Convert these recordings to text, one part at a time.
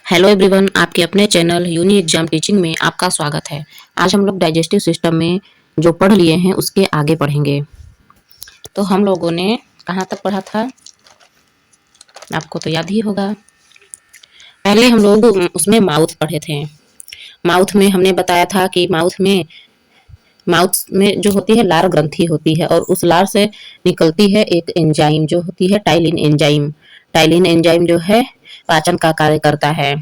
Hello everyone, आपके अपने channel uni exam teaching में आपका स्वागत है। आज हम लोग डाइजेस्टिव सिस्टम में जो पढ़ लिए हैं उसके आगे पढ़ेंगे। तो हम लोगों ने कहाँ तक पढ़ा था, आपको तो याद ही होगा। पहले हम लोग उसमें माउथ पढ़े थे। माउथ में हमने बताया था कि माउथ में जो होती है लार ग्रंथि होती है और उस लार से निकलती है एक एंजाइम जो होती है टाइलिन एंजाइम। टाइलिन एंजाइम जो है पाचन का कार्य करता है।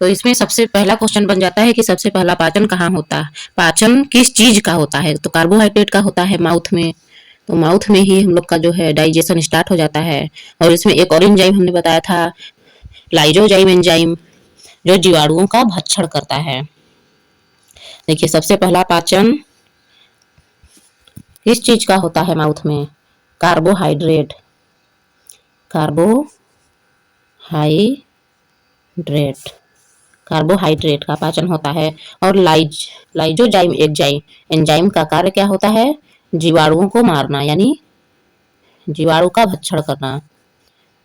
तो इसमें सबसे पहला क्वेश्चन बन जाता है कि सबसे पहला पाचन कहाँ होता है, पाचन किस चीज का होता है। तो कार्बोहाइड्रेट का होता है माउथ में। तो माउथ में ही हम लोग का जो है डाइजेशन स्टार्ट हो जाता है। और इसमें एक और एंजाइम हमने बताया था, लाइजोजाइम एंजाइम, जो जीवाणुओं का भक्षण करता है। देखिए सबसे पहला पाचन किस चीज का होता है माउथ में, कार्बोहाइड्रेट। कार्बोहाइड्रेट कार्बोहाइड्रेट का पाचन होता है। और लाइजोजाइम एंजाइम का कार्य क्या होता है, जीवाणुओं को मारना, यानी जीवाणु का भक्षण करना।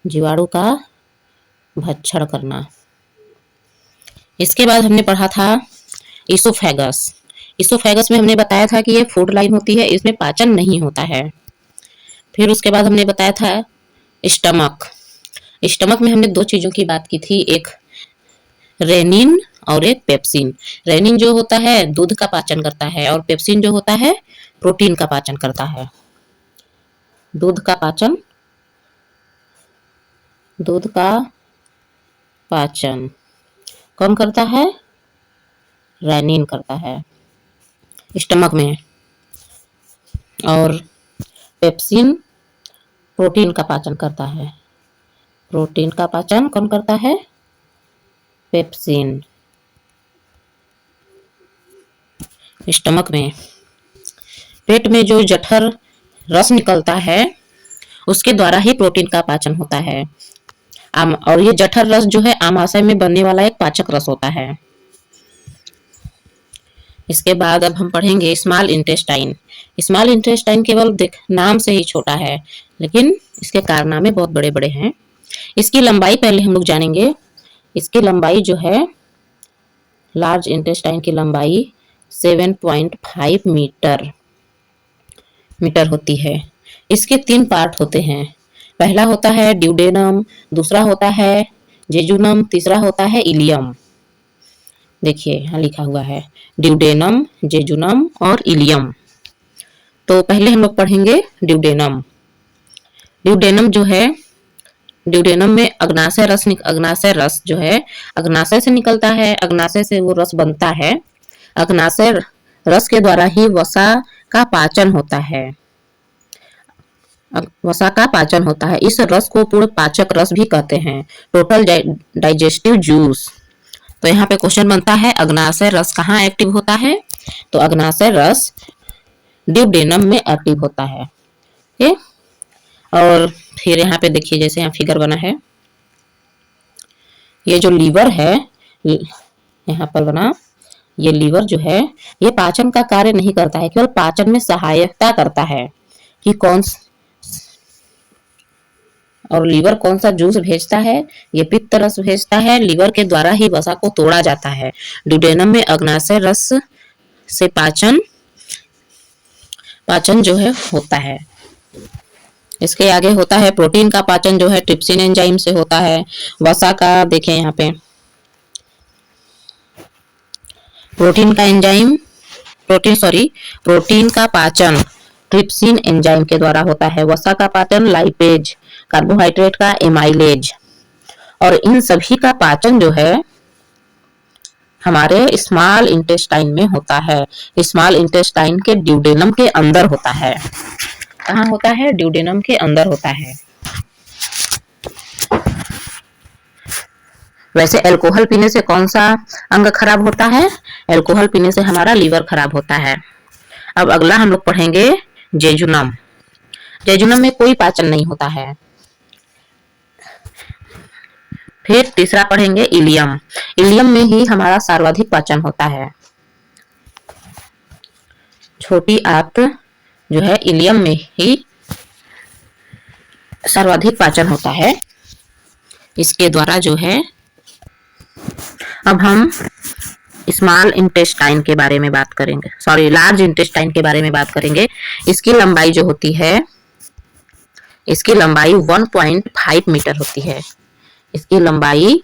जीवाणु का भक्षण करना। इसके बाद हमने पढ़ा था इसोफेगस। इसोफेगस में हमने बताया था कि ये फूड लाइन होती है, इसमें पाचन नहीं होता है। फिर उसके बाद हमने बताया था स्टमक। स्टमक में हमने दो चीजों की बात की थी, एक रेनिन और एक पेप्सिन। रेनिन जो होता है दूध का पाचन करता है और पेप्सिन जो होता है प्रोटीन का पाचन करता है। दूध का पाचन कौन करता है, रेनिन करता है स्टमक में। और पेप्सिन प्रोटीन का पाचन करता है। प्रोटीन का पाचन कौन करता है, पेप्सिन स्टमक में। पेट में जो जठर रस निकलता है उसके द्वारा ही प्रोटीन का पाचन होता है। और ये जठर रस जो है आमाशय में बनने वाला एक पाचक रस होता है। इसके बाद अब हम पढ़ेंगे स्मॉल इंटेस्टाइन। स्मॉल इंटेस्टाइन केवल नाम से ही छोटा है, लेकिन इसके कारनामे बहुत बड़े बड़े हैं। इसकी लंबाई पहले हम लोग जानेंगे। इसकी लंबाई जो है, लार्ज इंटेस्टाइन की लंबाई 7.5 मीटर होती है। इसके 3 पार्ट होते हैं। पहला होता है ड्यूडेनम, दूसरा होता है जेजुनम, तीसरा होता है इलियम। देखिए यहाँ लिखा हुआ है ड्यूडेनम, जेजुनम और इलियम। तो पहले हम लोग पढ़ेंगे ड्यूडेनम। ड्यूडेनम जो है, ड्यूडेनम में अग्नाशय रस जो है अग्नाशय से निकलता है। अग्नाशय से वो रस बनता है। अग्नाशय रस के द्वारा ही वसा का पाचन होता है। वसा का पाचन होता है। इस रस को पूर्ण पाचक रस भी कहते हैं, टोटल डाइजेस्टिव जूस। तो यहाँ पे क्वेश्चन बनता है अग्नाशय रस कहाँ एक्टिव होता है। तो अग्नाशय रस ड्यूडेनम में एक्टिव होता है। ठीक। और फिर यहाँ पे देखिए जैसे यहाँ फिगर बना है, ये जो लीवर है यहाँ पर बना, ये लीवर जो है ये पाचन का कार्य नहीं करता है, केवल पाचन में सहायता करता है कि और लीवर कौन सा जूस भेजता है, ये पित्त रस भेजता है। लीवर के द्वारा ही वसा को तोड़ा जाता है। ड्यूडेनम में अग्नाशय रस से पाचन जो है होता है। इसके आगे होता है प्रोटीन का पाचन, जो है ट्रिप्सिन एंजाइम से होता है। वसा का देखें यहाँ पे, प्रोटीन का पाचन ट्रिप्सिन एंजाइम के द्वारा होता है। वसा का पाचन लाइपेज, कार्बोहाइड्रेट का एमाइलेज। और इन सभी का पाचन जो है हमारे स्मॉल इंटेस्टाइन में होता है। स्मॉल इंटेस्टाइन के ड्यूडेनम के अंदर होता है। कहाँ होता है, ड्यूडेनम के अंदर होता है। वैसे अल्कोहल पीने से कौन सा अंग खराब होता है, अल्कोहल पीने से हमारा लीवर खराब होता है। अब अगला हम लोग पढ़ेंगे जेजुनम। जेजुनम में कोई पाचन नहीं होता है। फिर तीसरा पढ़ेंगे इलियम। इलियम में ही हमारा सर्वाधिक पाचन होता है। छोटी आंत जो है इलियम में ही सर्वाधिक पाचन होता है। इसके द्वारा जो है अब हम स्मॉल इंटेस्टाइन के बारे में बात करेंगे, लार्ज इंटेस्टाइन के बारे में बात करेंगे। इसकी लंबाई जो होती है, इसकी लंबाई 1.5 मीटर होती है। इसकी लंबाई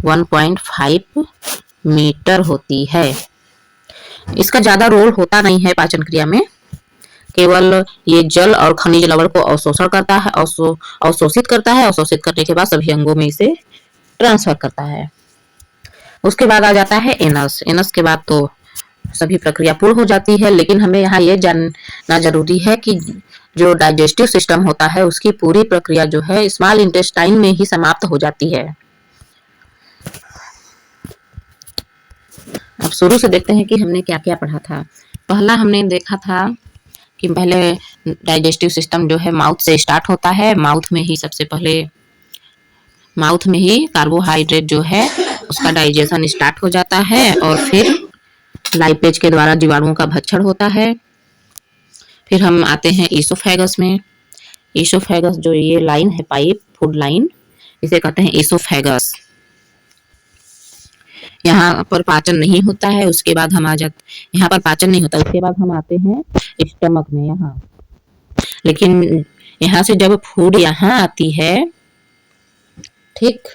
1.5 मीटर होती है। इसका ज्यादा रोल होता नहीं है पाचन क्रिया में, केवल ये जल और खनिज लवण को अवशोषण करता है, अवशोषित करता है। अवशोषित करने के बाद सभी अंगों में इसे ट्रांसफर करता है। उसके बाद आ जाता है एनस। एनस के बाद तो सभी प्रक्रिया पूर्ण हो जाती है, लेकिन हमें यहाँ ये जानना जरूरी है कि जो डाइजेस्टिव सिस्टम होता है उसकी पूरी प्रक्रिया जो है स्मॉल इंटेस्टाइन में ही समाप्त हो जाती है। अब शुरू से देखते हैं कि हमने क्या क्या पढ़ा था। पहला हमने देखा था कि पहले डाइजेस्टिव सिस्टम जो है माउथ से स्टार्ट होता है। माउथ में ही कार्बोहाइड्रेट जो है उसका डाइजेशन स्टार्ट हो जाता है और फिर लाइपेज के द्वारा जीवाणुओं का भक्षण होता है। फिर हम आते हैं ईसोफेगस में। ईसोफेगस जो ये लाइन है, पाइप, फूड लाइन, इसे कहते हैं ईसोफेगस। यहाँ पर पाचन नहीं होता है। उसके बाद हम यहाँ पर पाचन नहीं होता। उसके बाद हम आते हैं स्टमक में। यहाँ लेकिन यहाँ से जब फूड यहाँ आती है, ठीक,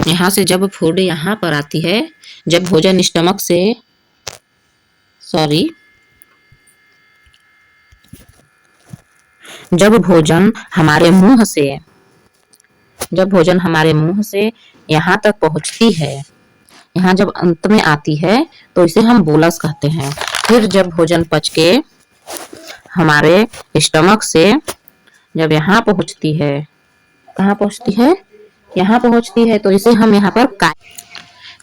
यहाँ से जब फूड यहाँ पर आती है, जब भोजन स्टमक से जब भोजन हमारे मुंह से यहाँ तक पहुंचती है, यहाँ जब अंत में आती है तो इसे हम बोलस कहते हैं। फिर जब भोजन पच के हमारे स्टमक से जब यहाँ पहुंचती है, कहाँ पहुंचती है, यहाँ पहुंचती है, तो इसे हम यहाँ पर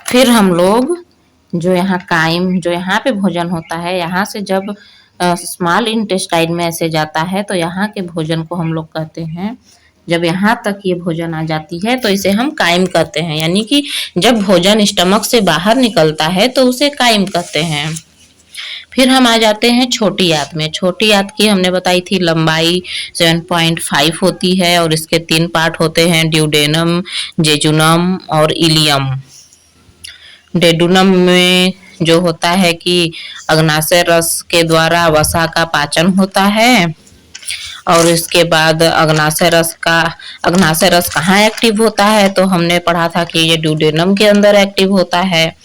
फिर हम लोग जो यहाँ पे भोजन होता है, यहाँ से जब स्मॉल इंटेस्टाइन में ऐसे जाता है तो यहाँ के भोजन को हम लोग कहते हैं, जब यहाँ तक ये भोजन आ जाती है तो इसे हम काइम कहते हैं। यानी कि जब भोजन स्टमक से बाहर निकलता है तो उसे काइम कहते हैं। फिर हम आ जाते हैं छोटी आंत में। छोटी आंत की हमने बताई थी लंबाई 7.5 होती है और इसके 3 पार्ट होते हैं, ड्यूडेनम, जेजुनम और इलियम। डेडुनम में जो होता है कि अग्नाशय रस के द्वारा वसा का पाचन होता है, और इसके बाद अग्नाशय रस कहाँ एक्टिव होता है, तो हमने पढ़ा था कि ये ड्यूडेनम के अंदर एक्टिव होता है।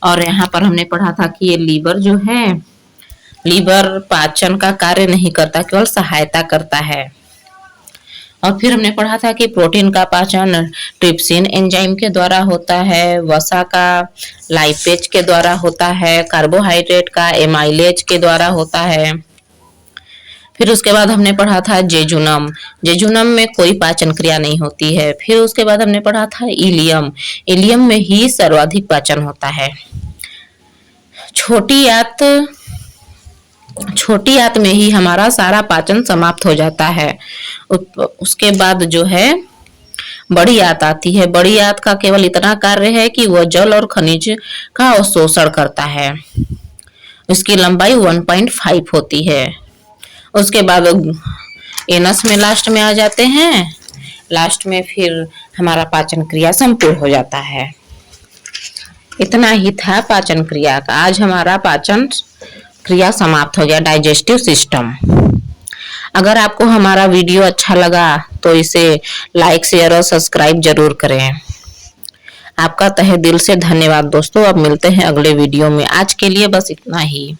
और यहाँ पर हमने पढ़ा था कि ये लीवर पाचन का कार्य नहीं करता, केवल सहायता करता है। और फिर हमने पढ़ा था कि प्रोटीन का पाचन ट्रिप्सिन एंजाइम के द्वारा होता है, वसा का लाइपेज के द्वारा होता है, कार्बोहाइड्रेट का एमाइलेज के द्वारा होता है। फिर उसके बाद हमने पढ़ा था जेजुनम में कोई पाचन क्रिया नहीं होती है। फिर उसके बाद हमने पढ़ा था इलियम में ही सर्वाधिक पाचन होता है। छोटी आंत में ही हमारा सारा पाचन समाप्त हो जाता है। उसके बाद जो है बड़ी आंत आती है। बड़ी आंत का केवल इतना कार्य है कि वह जल और खनिज का अवशोषण करता है। इसकी लंबाई 1.5 होती है। उसके बाद एनस में लास्ट में आ जाते हैं। लास्ट में फिर हमारा पाचन क्रिया संपूर्ण हो जाता है। इतना ही था पाचन क्रिया का। आज हमारा पाचन क्रिया समाप्त हो गया, डाइजेस्टिव सिस्टम। अगर आपको हमारा वीडियो अच्छा लगा तो इसे लाइक, शेयर और सब्सक्राइब जरूर करें। आपका तहे दिल से धन्यवाद दोस्तों। अब मिलते हैं अगले वीडियो में। आज के लिए बस इतना ही।